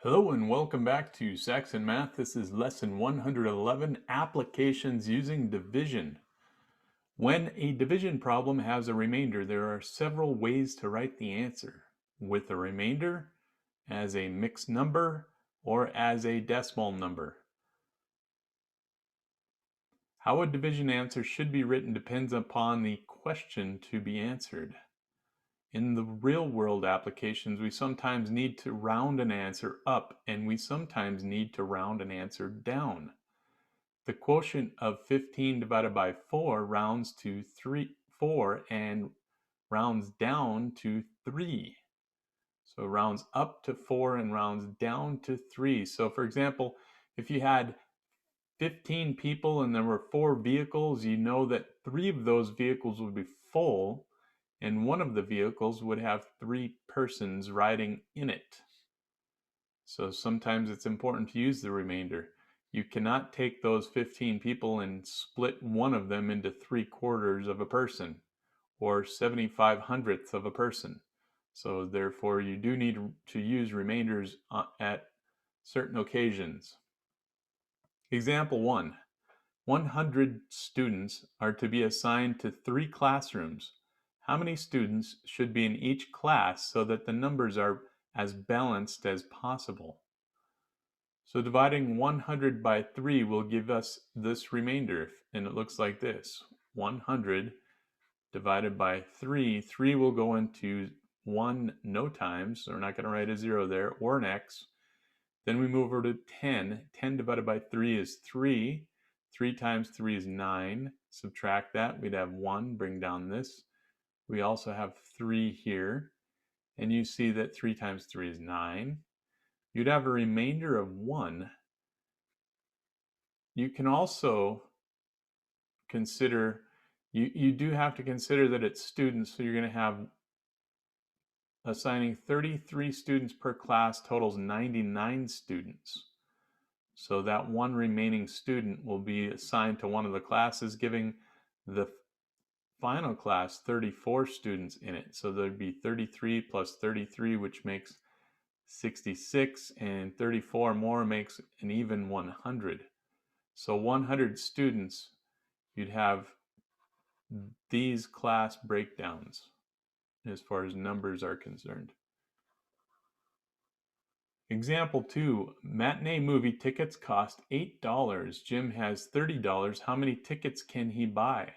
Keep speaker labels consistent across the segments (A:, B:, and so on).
A: Hello and welcome back to Saxon Math. This is lesson 111, applications using division. When a division problem has a remainder, there are several ways to write the answer: with a remainder, as a mixed number, or as a decimal number. How a division answer should be written depends upon the question to be answered. In the real-world applications, we sometimes need to round an answer up, and we sometimes need to round an answer down. The quotient of 15 divided by 4 rounds to 4 and rounds down to 3. So it rounds up to 4 and rounds down to 3. So for example, if you had 15 people and there were 4 vehicles, you know that 3 of those vehicles would be full and one of the vehicles would have 3 persons riding in it. So sometimes it's important to use the remainder. You cannot take those 15 people and split one of them into 3/4 of a person or 75 hundredths of a person. So therefore you do need to use remainders at certain occasions. Example 1. 100 students are to be assigned to 3 classrooms. How many students should be in each class so that the numbers are as balanced as possible? So dividing 100 by 3 will give us this remainder, and it looks like this. 100 divided by 3. 3 will go into 1 no times, so we're not going to write a 0 there, or an x. Then we move over to 10. 10 divided by 3 is 3. 3 times 3 is 9. Subtract that, we'd have 1, bring down this. We also have 3 here, and you see that 3 times 3 is 9. You'd have a remainder of 1. You can also consider, you do have to consider that it's students, so you're going to have assigning 33 students per class totals 99 students. So that one remaining student will be assigned to one of the classes, giving the final class 34 students in it. So there'd be 33 plus 33, which makes 66, and 34 more makes an even 100. So 100 students, you'd have these class breakdowns as far as numbers are concerned. Example 2, matinee movie tickets cost $8. Jim has $30. How many tickets can he buy?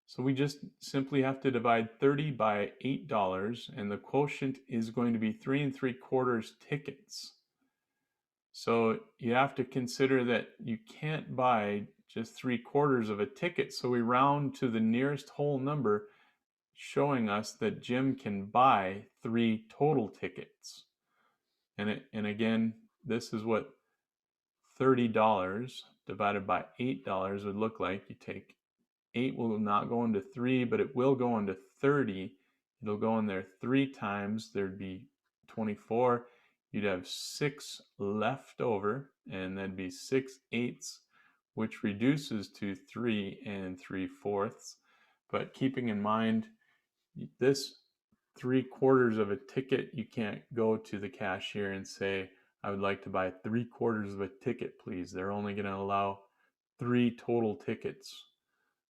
A: So we just simply have to divide 30 by $8, and the quotient is going to be 3 3/4 tickets. So you have to consider that you can't buy just 3/4 of a ticket, so we round to the nearest whole number, showing us that Jim can buy 3 total tickets. And again, this is what $30 divided by $8 would look like. You take 8 will not go into 3, but it will go into 30. It'll go in there 3 times. There'd be 24. You'd have 6 left over, and that'd be 6/8, which reduces to 3 3/4. But keeping in mind, this 3/4 of a ticket, you can't go to the cashier and say, I would like to buy 3/4 of a ticket, please. They're only going to allow 3 total tickets.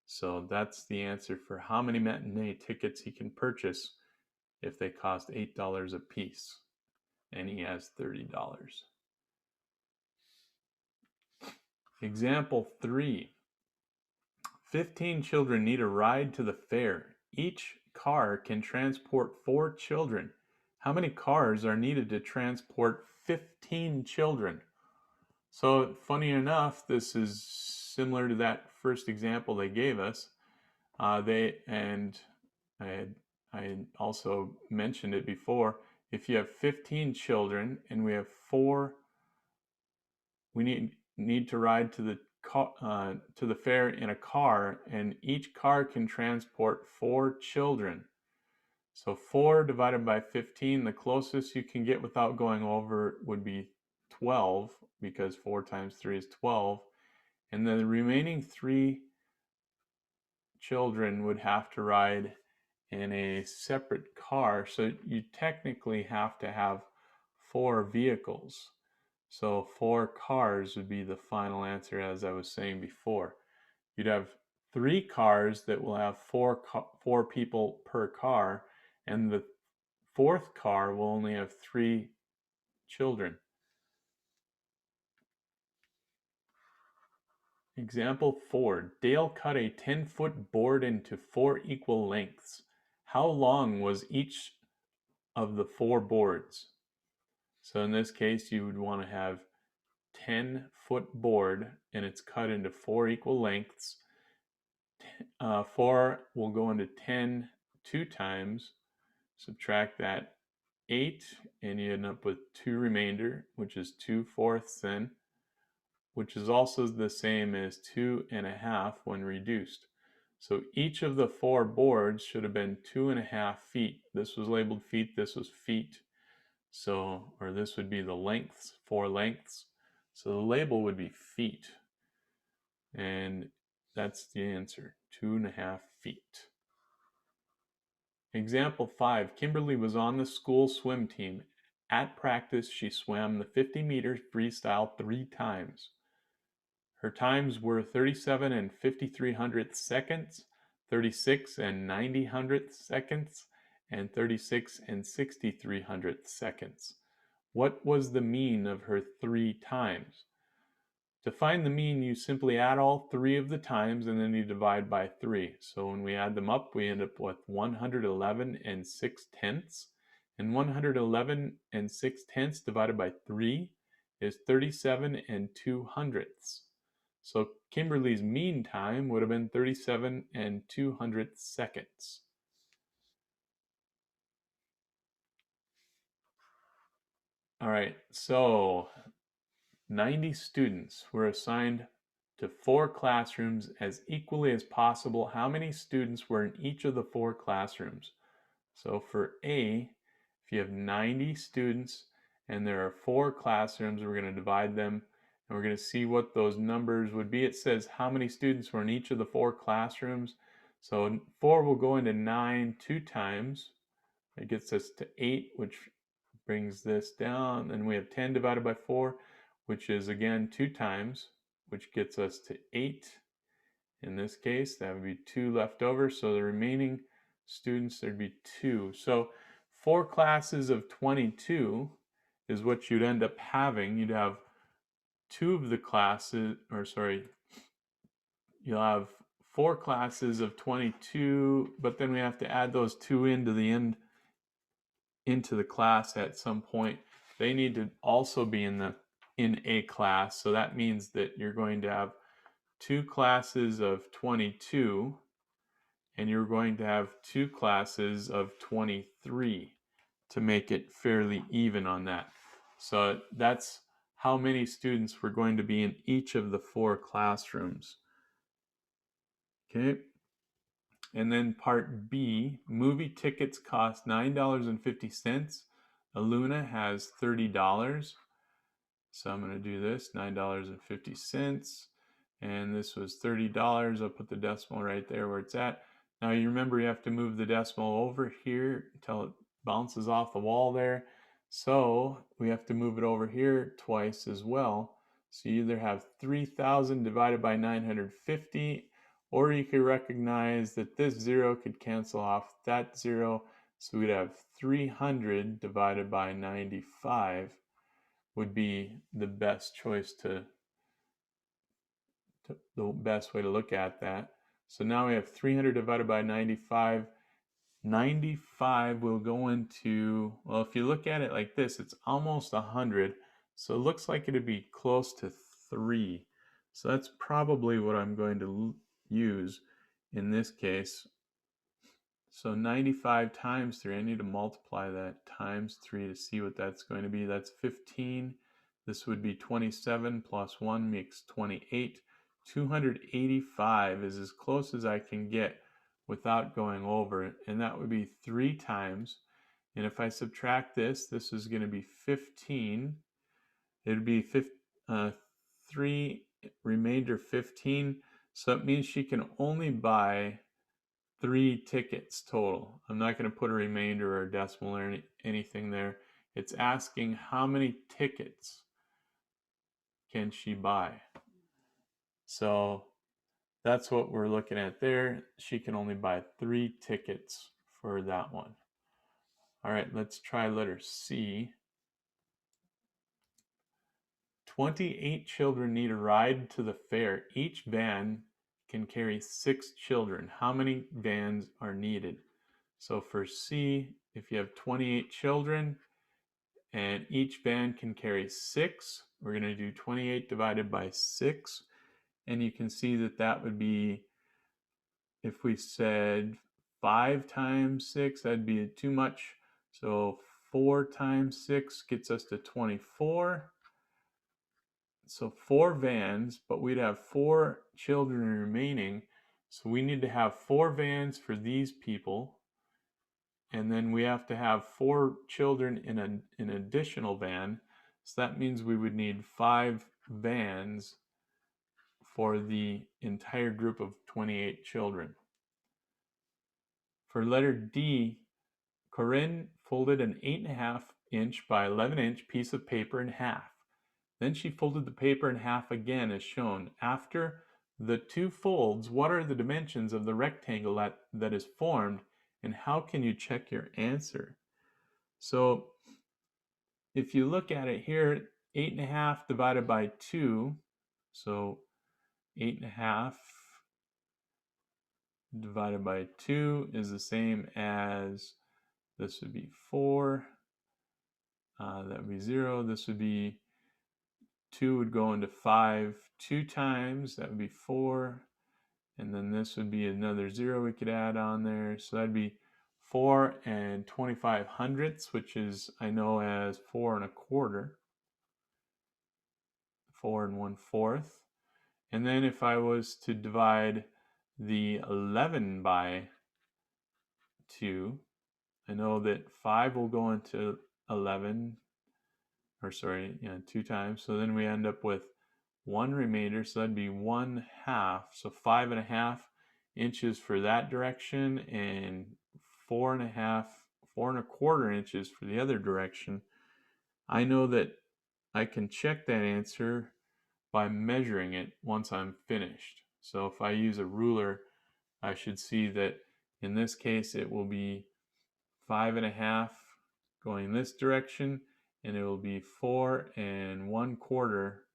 A: So that's the answer for how many matinee tickets he can purchase if they cost $8 a piece, and he has $30. Example 3. 15 children need a ride to the fair. Each car can transport 4 children. How many cars are needed to transport 15 children? So funny enough, this is similar to that first example they gave us. I also mentioned it before. If you have 15 children and we have 4, we need to ride to the fair in a car, and each car can transport 4 children. So 4 divided by 15, the closest you can get without going over would be 12, because 4 times 3 is 12. And then the remaining 3 children would have to ride in a separate car. So you technically have to have 4 vehicles. So 4 cars would be the final answer, as I was saying before. You'd have 3 cars that will have four people per car, and the 4th car will only have 3 children. Example 4. Dale cut a 10-foot board into 4 equal lengths. How long was each of the 4 boards? So in this case, you would want to have 10-foot board, and it's cut into 4 equal lengths. 4 will go into 10 2 times. Subtract that 8, and you end up with 2 remainder, which is 2/4 then, which is also the same as 2.5 when reduced. So each of the 4 boards should have been 2.5 feet. This was labeled feet, this was feet. So, or this would be the lengths, 4 lengths. So the label would be feet. And that's the answer, 2.5 feet. Example 5, Kimberly was on the school swim team. At practice, she swam the 50 meters freestyle 3 times. Her times were 37 and 53 seconds, 36 and 90 seconds, and 36 and 63 seconds. What was the mean of her 3 times? To find the mean, you simply add all 3 of the times and then you divide by 3. So when we add them up, we end up with 111 and 6/10. And 111 and 6/10 divided by 3 is 37 and 2/100. So Kimberly's mean time would have been 37 and 2/100 seconds. All right, so 90 students were assigned to 4 classrooms as equally as possible. How many students were in each of the 4 classrooms? So for A, if you have 90 students and there are 4 classrooms, we're going to divide them and we're going to see what those numbers would be. It says how many students were in each of the 4 classrooms. So 4 will go into 9 2 times. It gets us to 8, which brings this down. And we have 10 divided by 4, which is again 2 times, which gets us to 8. In this case, that would be 2 left over. So the remaining students, there'd be 2. So 4 classes of 22 is what you'd end up having. You'd have 2 of the classes, or sorry, you'll have 4 classes of 22, but then we have to add those 2 into the class at some point. They need to also be in a class. So that means that you're going to have 2 classes of 22 and you're going to have 2 classes of 23 to make it fairly even on that. So that's how many students were going to be in each of the 4 classrooms. Okay. And then part B, movie tickets cost $9.50. Aluna has $30. So I'm going to do this, $9.50. And this was $30. I'll put the decimal right there where it's at. Now you remember you have to move the decimal over here until it bounces off the wall there. So we have to move it over here twice as well. So you either have 3,000 divided by 950, or you could recognize that this 0 could cancel off that 0. So we'd have 300 divided by 95 would be the best choice the best way to look at that. So now we have 300 divided by 95. 95 will go into, well, if you look at it like this, it's almost 100. So it looks like it'd be close to 3. So that's probably what I'm going to use in this case. So 95 times 3, I need to multiply that times 3 to see what that's going to be. That's 15. This would be 27 plus 1 makes 28. 285 is as close as I can get without going over it, and that would be 3 times. And if I subtract this, this is going to be 15. It would be 3 remainder 15. So it means she can only buy 3 tickets total. I'm not going to put a remainder or a decimal or anything there. It's asking how many tickets can she buy. So that's what we're looking at there. She can only buy 3 tickets for that one. All right, let's try letter C. 28 children need a ride to the fair. Each van can carry 6 children. How many vans are needed? So for C, if you have 28 children and each van can carry 6, we're going to do 28 divided by 6. And you can see that that would be, if we said 5 times 6, that'd be too much. So 4 times 6 gets us to 24. So 4 vans, but we'd have 4 children remaining. So we need to have 4 vans for these people. And then we have to have 4 children in an additional van. So that means we would need 5 vans for the entire group of 28 children. For letter D, Corinne folded an 8.5 inch by 11 inch piece of paper in half. Then she folded the paper in half again as shown. After the 2 folds, what are the dimensions of the rectangle that is formed, and how can you check your answer? So if you look at it here, 8.5 divided by 2, so 8.5 divided by 2 is the same as, this would be 4, that would be 0, this would be 2 would go into 5 2 times, that would be 4, and then this would be another 0 we could add on there, so that'd be 4 and 25 hundredths, which is, I know as 4 1/4, 4 1/4. And then if I was to divide the 11 by 2, I know that 5 will go into 11, or sorry, 2 times, so then we end up with 1 remainder, so that'd be 1/2, so 5.5 inches for that direction, and 4.5, 4 1/4 inches for the other direction. I know that I can check that answer by measuring it once I'm finished. So if I use a ruler, I should see that in this case it will be 5.5 going this direction, and it will be 4 1/4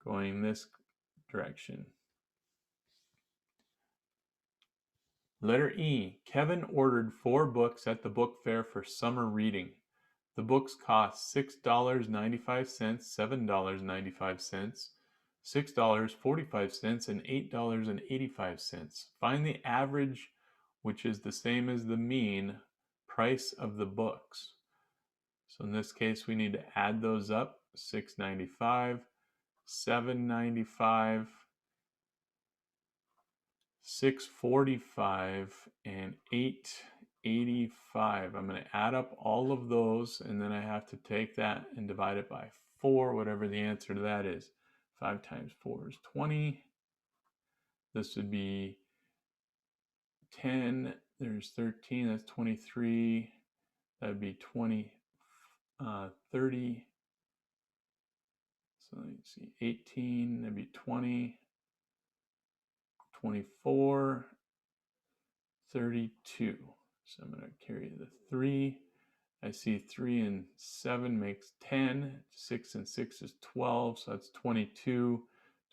A: going this direction. Letter E. Kevin ordered 4 books at the book fair for summer reading. The books cost $6.95, $7.95, $6.45, and $8.85. Find the average, which is the same as the mean, price of the books. So in this case, we need to add those up. $6.95, $7.95, $6.45, and $8.85. I'm going to add up all of those, and then I have to take that and divide it by 4, whatever the answer to that is. 5 times 4 is 20. This would be 10. There's 13. That's 23. That would be 20, 30. So let's see, 18. That'd be 20. 24. 32. So I'm going to carry the 3. I see 3 and 7 makes 10. 6 and 6 is 12. So that's 22.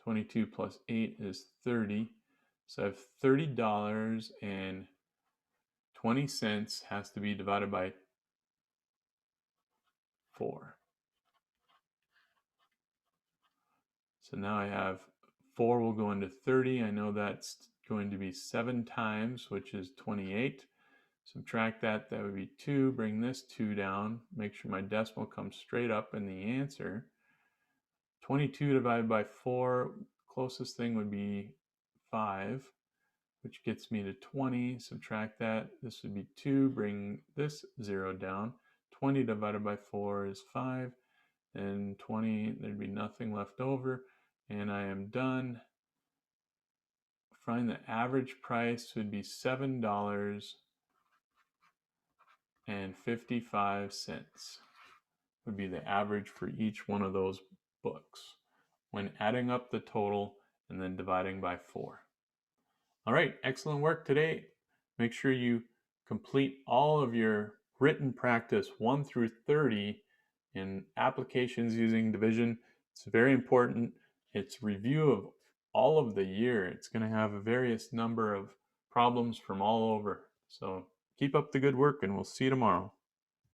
A: 22 plus 8 is 30. So I have $30.20 has to be divided by 4. So now I have 4 will go into 30. I know that's going to be 7 times, which is 28. Subtract that, that would be 2. Bring this 2 down. Make sure my decimal comes straight up in the answer. 22 divided by 4, closest thing would be 5, which gets me to 20. Subtract that, this would be 2. Bring this 0 down. 20 divided by 4 is 5. And 20, there'd be nothing left over. And I am done. Find the average price would be $7.85. would be the average for each one of those books when adding up the total and then dividing by 4. All right, excellent work today. Make sure you complete all of your written practice 1 through 30 in applications using division. It's very important. It's review of all of the year. It's going to have a various number of problems from all over. So keep up the good work and we'll see you tomorrow.